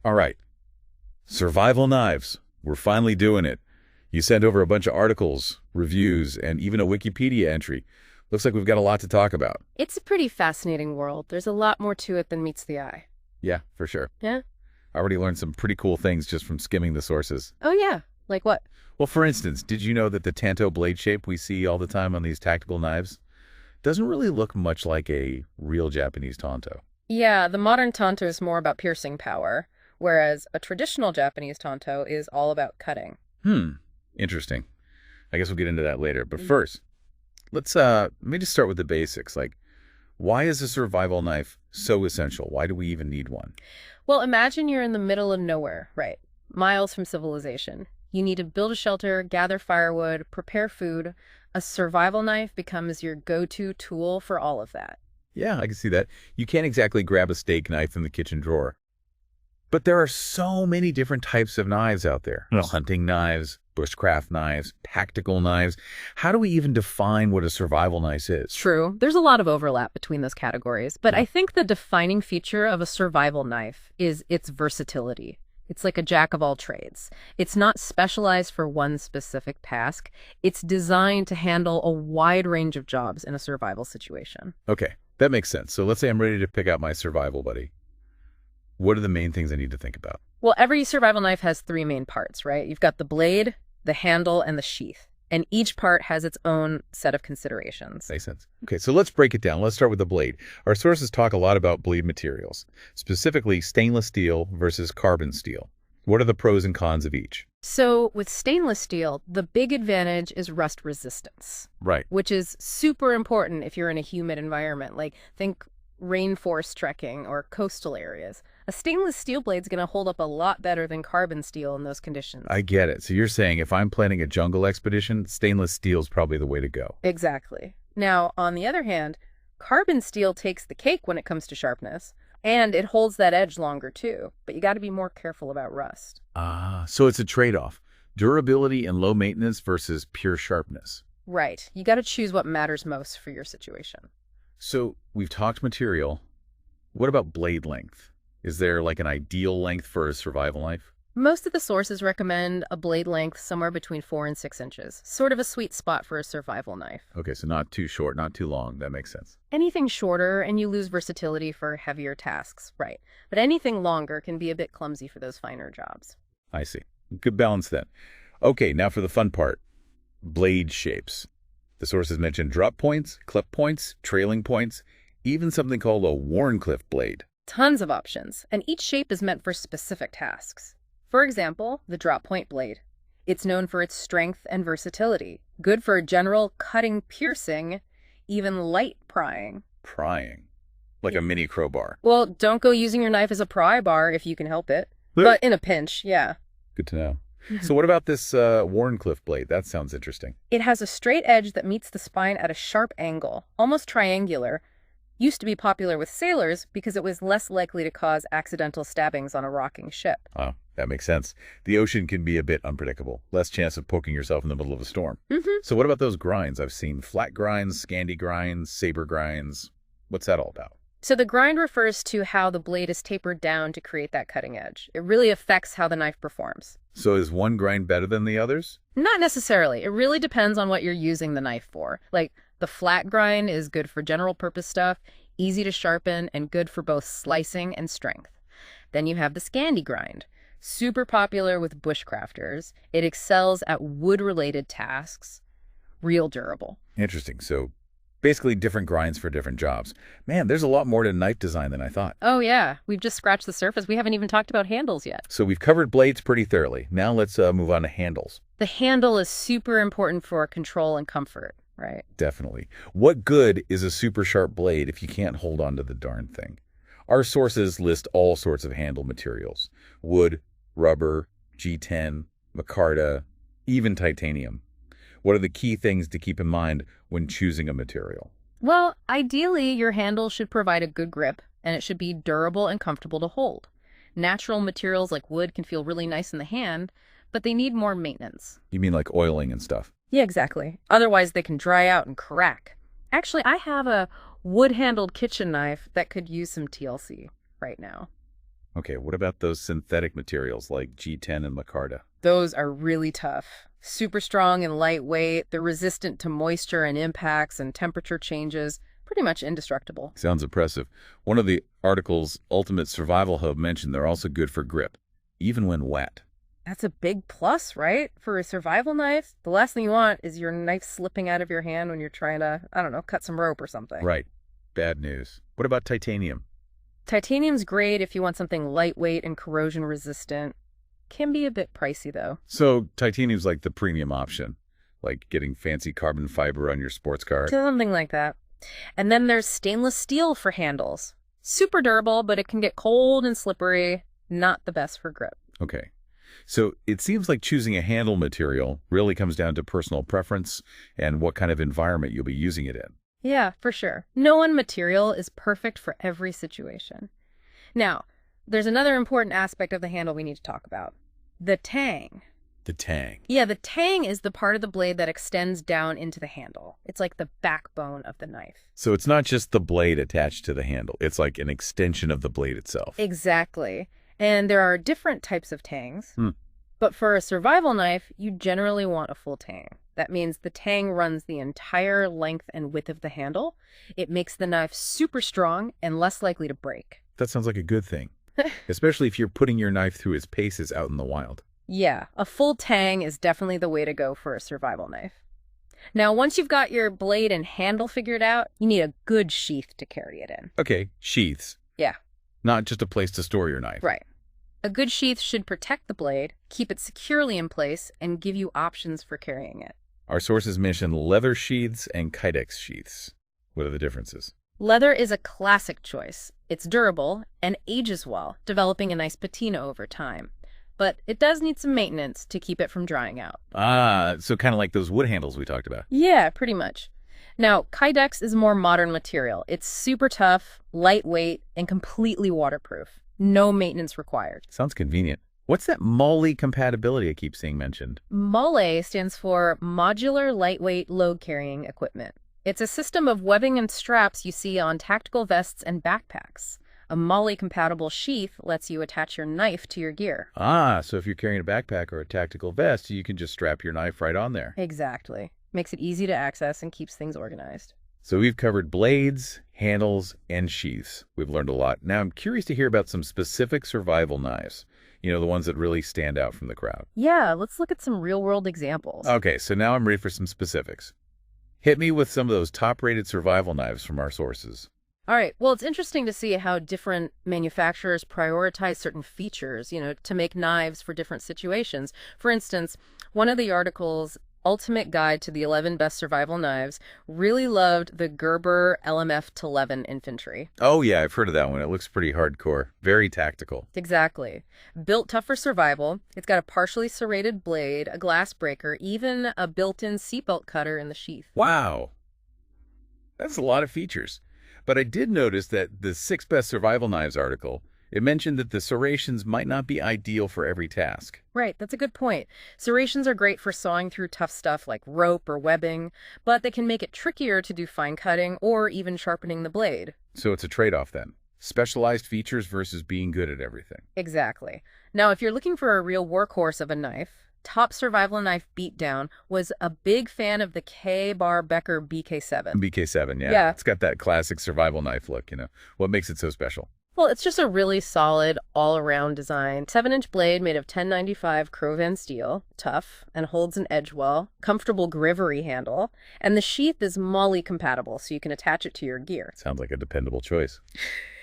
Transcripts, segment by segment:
All right, survival knives. We're finally doing it. You sent over a bunch of articles, reviews, and even a Wikipedia entry. Looks like we've got a lot to talk about. It's a pretty fascinating world. There's a lot more to it than meets the eye. Yeah, for sure. Yeah? I already learned some pretty cool things just from skimming the sources. Oh, yeah. Like what? Well, for instance, did you know that the Tanto blade shape we see all the time on these tactical knives doesn't really look much like a real Japanese Tanto? Yeah, the modern tanto is more about piercing power, whereas a traditional Japanese tanto is all about cutting. Interesting. I guess we'll get into that later. But first, let me just start with the basics. Like, why is a survival knife so essential? Why do we even need one? Well, imagine you're in the middle of nowhere, right? Miles from civilization. You need to build a shelter, gather firewood, prepare food. A survival knife becomes your go-to tool for all of that. Yeah, I can see that. You can't exactly grab a steak knife in the kitchen drawer. But there are so many different types of knives out there. Yes. Hunting knives, bushcraft knives, tactical knives. How do we even define what a survival knife is? True. There's a lot of overlap between those categories, but I think the defining feature of a survival knife is its versatility. It's like a jack of all trades. It's not specialized for one specific task. It's designed to handle a wide range of jobs in a survival situation. Okay, that makes sense. So let's say I'm ready to pick out my survival buddy. What are the main things I need to think about? Well, every survival knife has three main parts, right? You've got the blade, the handle, and the sheath. And each part has its own set of considerations. Makes sense. Okay, so let's break it down. Let's start with the blade. Our sources talk a lot about blade materials, specifically stainless steel versus carbon steel. What are the pros and cons of each? So with stainless steel, the big advantage is rust resistance, Right. which is super important if you're in a humid environment. Like think rainforest trekking or coastal areas. A stainless steel blade's going to hold up a lot better than carbon steel in those conditions. I get it. So you're saying if I'm planning a jungle expedition, stainless steel is probably the way to go. Exactly. Now, on the other hand, carbon steel takes the cake when it comes to sharpness, and it holds that edge longer too, but you got to be more careful about rust. So it's a trade-off. Durability and low maintenance versus pure sharpness. Right. You got to choose what matters most for your situation. So we've talked material. What about blade length? Is there like an ideal length for a survival knife? Most of the sources recommend a blade length somewhere between 4 and 6 inches, sort of a sweet spot for a survival knife. Okay, so not too short, not too long. That makes sense. Anything shorter and you lose versatility for heavier tasks, right? But anything longer can be a bit clumsy for those finer jobs. I see. Good balance then. Okay, now for the fun part. Blade shapes. The sources mention drop points, clip points, trailing points, even something called a Wharncliffe blade. Tons of options, and each shape is meant for specific tasks. For example, the drop point blade. It's known for its strength and versatility, good for general cutting, piercing, even light prying. Prying. Like a mini crowbar. Well, don't go using your knife as a pry bar if you can help it. But in a pinch, yeah. Good to know. So what about this Wharncliffe blade? That sounds interesting. It has a straight edge that meets the spine at a sharp angle, almost triangular. Used to be popular with sailors because it was less likely to cause accidental stabbings on a rocking ship. Oh, that makes sense. The ocean can be a bit unpredictable. Less chance of poking yourself in the middle of a storm. So what about those grinds? I've seen flat grinds, Scandi grinds, saber grinds. What's that all about? So the grind refers to how the blade is tapered down to create that cutting edge. It really affects how the knife performs. So is one grind better than the others? Not necessarily. It really depends on what you're using the knife for. Like, the flat grind is good for general purpose stuff, easy to sharpen, and good for both slicing and strength. Then you have the Scandi grind, super popular with bushcrafters. It excels at wood-related tasks, real durable. Interesting. So basically different grinds for different jobs. Man, there's a lot more to knife design than I thought. Oh yeah, we've just scratched the surface. We haven't even talked about handles yet. So we've covered blades pretty thoroughly. Now let's move on to handles. The handle is super important for control and comfort, right? Definitely. What good is a super sharp blade if you can't hold on to the darn thing? Our sources list all sorts of handle materials. Wood, rubber, G10, micarta, even titanium. What are the key things to keep in mind when choosing a material? Well, ideally, your handle should provide a good grip, and it should be durable and comfortable to hold. Natural materials like wood can feel really nice in the hand, but they need more maintenance. You mean like oiling and stuff? Yeah, exactly. Otherwise, they can dry out and crack. Actually, I have a wood-handled kitchen knife that could use some TLC right now. Okay, what about those synthetic materials like G10 and micarta? Those are really tough. Super strong and lightweight. They're resistant to moisture and impacts and temperature changes. Pretty much indestructible. Sounds impressive. One of the article's Ultimate Survival Hub mentioned they're also good for grip, even when wet. That's a big plus, right? For a survival knife, the last thing you want is your knife slipping out of your hand when you're trying to, I don't know, cut some rope or something. Right. Bad news. What about titanium? Titanium's great if you want something lightweight and corrosion resistant. Can be a bit pricey, though. So titanium's like the premium option, like getting fancy carbon fiber on your sports car. Something like that. And then there's stainless steel for handles. Super durable, but it can get cold and slippery. Not the best for grip. Okay. So it seems like choosing a handle material really comes down to personal preference and what kind of environment you'll be using it in. Yeah, for sure. No one material is perfect for every situation. Now, there's another important aspect of the handle we need to talk about. The tang. The tang. Yeah, the tang is the part of the blade that extends down into the handle. It's like the backbone of the knife. So it's not just the blade attached to the handle. It's like an extension of the blade itself. Exactly. And there are different types of tangs. But for a survival knife, you generally want a full tang. That means the tang runs the entire length and width of the handle. It makes the knife super strong and less likely to break. That sounds like a good thing, especially if you're putting your knife through its paces out in the wild. Yeah, a full tang is definitely the way to go for a survival knife. Now, once you've got your blade and handle figured out, you need a good sheath to carry it in. Okay, sheaths. Yeah. Not just a place to store your knife. Right. A good sheath should protect the blade, keep it securely in place, and give you options for carrying it. Our sources mention leather sheaths and Kydex sheaths. What are the differences? Leather is a classic choice. It's durable and ages well, developing a nice patina over time. But it does need some maintenance to keep it from drying out. Ah, so kind of like those wood handles we talked about. Yeah, pretty much. Now, Kydex is a more modern material. It's super tough, lightweight, and completely waterproof. No maintenance required. Sounds convenient. What's that MOLLE compatibility I keep seeing mentioned? MOLLE stands for Modular Lightweight Load Carrying Equipment. It's a system of webbing and straps you see on tactical vests and backpacks. A MOLLE-compatible sheath lets you attach your knife to your gear. Ah, so if you're carrying a backpack or a tactical vest, you can just strap your knife right on there. Exactly. Makes it easy to access and keeps things organized. So we've covered blades, handles, and sheaths. We've learned a lot. Now I'm curious to hear about some specific survival knives. You know, the ones that really stand out from the crowd. Yeah, let's look at some real-world examples. Okay, so now I'm ready for some specifics. Hit me with some of those top-rated survival knives from our sources. All right. Well, it's interesting to see how different manufacturers prioritize certain features, to make knives for different situations. For instance, one of the articles, Ultimate Guide to the 11 Best Survival Knives, really loved the Gerber LMF-11 Infantry. Oh, yeah, I've heard of that one. It looks pretty hardcore. Very tactical. Exactly. Built tough for survival. It's got a partially serrated blade, a glass breaker, even a built-in seatbelt cutter in the sheath. Wow. That's a lot of features. But I did notice that the 6 Best Survival Knives article, it mentioned that the serrations might not be ideal for every task. Right, that's a good point. Serrations are great for sawing through tough stuff like rope or webbing, but they can make it trickier to do fine cutting or even sharpening the blade. So it's a trade-off then. Specialized features versus being good at everything. Exactly. Now, if you're looking for a real workhorse of a knife, Top Survival Knife Beatdown was a big fan of the Ka-Bar Becker BK7. BK7, yeah. Yeah. It's got that classic survival knife look, What makes it so special? Well, it's just a really solid, all-around design. 7-inch blade made of 1095 Crovan steel, tough, and holds an edge well, comfortable Grivery handle, and the sheath is MOLLE compatible, so you can attach it to your gear. Sounds like a dependable choice.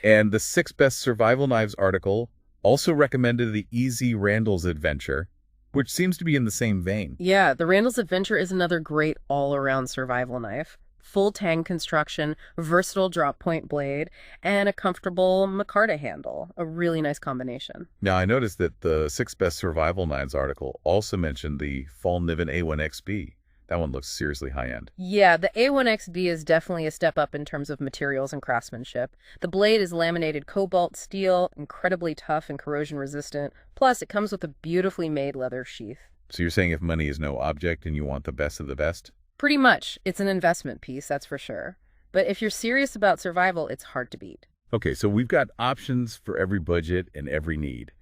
And the 6 Best Survival Knives article also recommended the Easy Randall's Adventure, which seems to be in the same vein. Yeah, the Randall's Adventure is another great all-around survival knife. Full tang construction, versatile drop point blade, and a comfortable micarta handle. A really nice combination. Now, I noticed that the 6 Best Survival Knives article also mentioned the Fall-Niven A1XB. That one looks seriously high-end. Yeah, the A1XB is definitely a step up in terms of materials and craftsmanship. The blade is laminated cobalt steel, incredibly tough and corrosion resistant. Plus, it comes with a beautifully made leather sheath. So you're saying if money is no object and you want the best of the best? Pretty much. It's an investment piece, that's for sure. But if you're serious about survival, it's hard to beat. Okay, so we've got options for every budget and every need.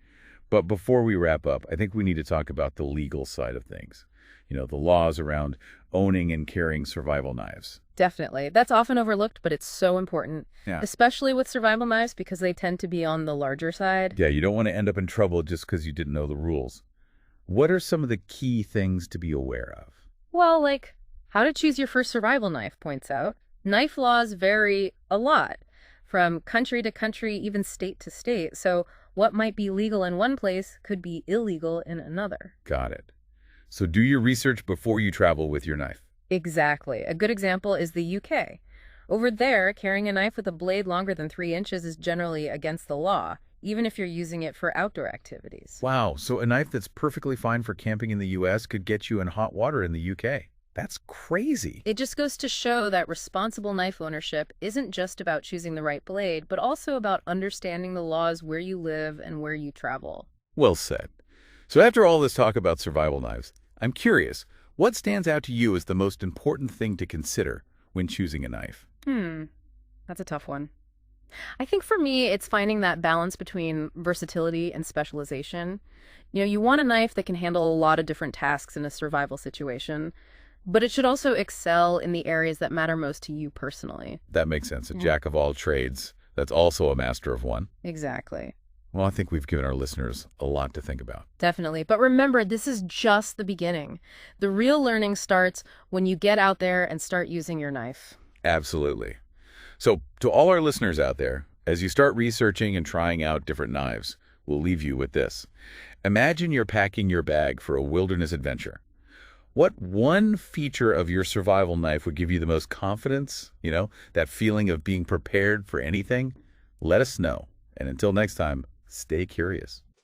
But before we wrap up, I think we need to talk about the legal side of things. The laws around owning and carrying survival knives. Definitely. That's often overlooked, but it's so important, Yeah. especially with survival knives because they tend to be on the larger side. Yeah, you don't want to end up in trouble just because you didn't know the rules. What are some of the key things to be aware of? Well, like how to choose your first survival knife points out, knife laws vary a lot from country to country, even state to state. So what might be legal in one place could be illegal in another. Got it. So do your research before you travel with your knife. Exactly. A good example is the UK. Over there, carrying a knife with a blade longer than 3 inches is generally against the law, even if you're using it for outdoor activities. Wow, so a knife that's perfectly fine for camping in the US could get you in hot water in the UK. That's crazy. It just goes to show that responsible knife ownership isn't just about choosing the right blade, but also about understanding the laws where you live and where you travel. Well said. So after all this talk about survival knives, I'm curious, what stands out to you as the most important thing to consider when choosing a knife? That's a tough one. I think for me, it's finding that balance between versatility and specialization. You want a knife that can handle a lot of different tasks in a survival situation, but it should also excel in the areas that matter most to you personally. That makes sense. A jack of all trades that's also a master of one. Exactly. Well, I think we've given our listeners a lot to think about. Definitely. But remember, this is just the beginning. The real learning starts when you get out there and start using your knife. Absolutely. So to all our listeners out there, as you start researching and trying out different knives, we'll leave you with this. Imagine you're packing your bag for a wilderness adventure. What one feature of your survival knife would give you the most confidence, that feeling of being prepared for anything? Let us know. And until next time, stay curious.